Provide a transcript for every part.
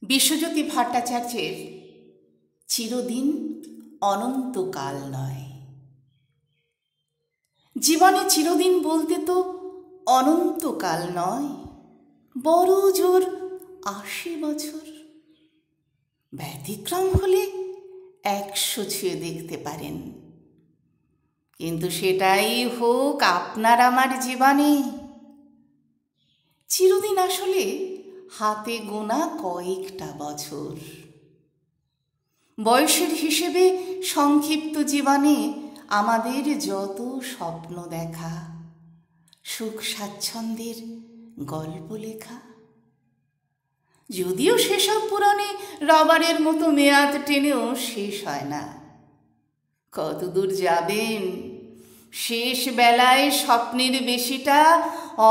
বিশ্বজ্যোতি ভট্টাচার্যের চিরদিন অনন্তকাল নয়। জীবনে চিরদিন বলতে তো অনন্তকাল নয়, বড় জোর ৮০ বছর। ব্যতিক্রম হলে ১০০ ছুঁয়ে দেখতে পারেন, কিন্তু সেটাই হোক আপনার আমার জীবনে। চিরদিন আসলে হাতে গোনা কয়েকটা বছর। বয়সের হিসেবে সংক্ষিপ্ত জীবনে আমাদের যত স্বপ্ন দেখা, সুখ স্বাচ্ছন্দ্যের গল্প লেখা, যদিও সেসব পুরাণে রবারের মতো মেয়াদ টেনেও শেষ হয় না। কতদূর যাবেন, শেষ বেলায় স্বপ্নের বেশিটা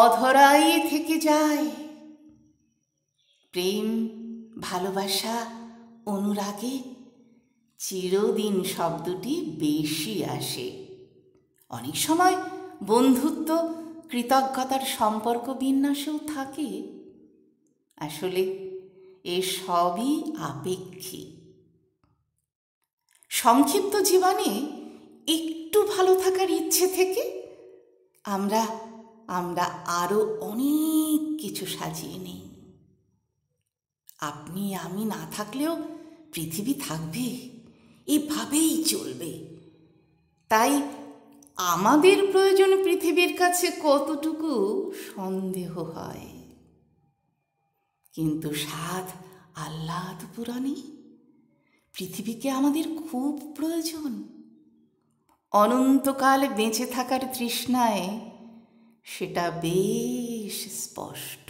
অধরাই থেকে যায়। প্রেম, ভালোবাসা, অনুরাগে চিরদিন শব্দটি বেশি আসে। অনেক সময় বন্ধুত্ব, কৃতজ্ঞতার সম্পর্ক বিন্যাসেও থাকে। আসলে এ সবই আপেক্ষিক। সংক্ষিপ্ত জীবনে একটু ভালো থাকার ইচ্ছে থেকে আমরা আরো অনেক কিছু সাজিয়ে নেই। আপনি আমি না থাকলেও পৃথিবী থাকবে, এভাবেই চলবে। তাই আমাদের প্রয়োজন পৃথিবীর কাছে কতটুকু সন্দেহ হয়, কিন্তু স্বাদ আহ্লাদ পূরণে পৃথিবীকে আমাদের খুব প্রয়োজন। অনন্তকাল বেঁচে থাকার তৃষ্ণায় সেটা বেশ স্পষ্ট।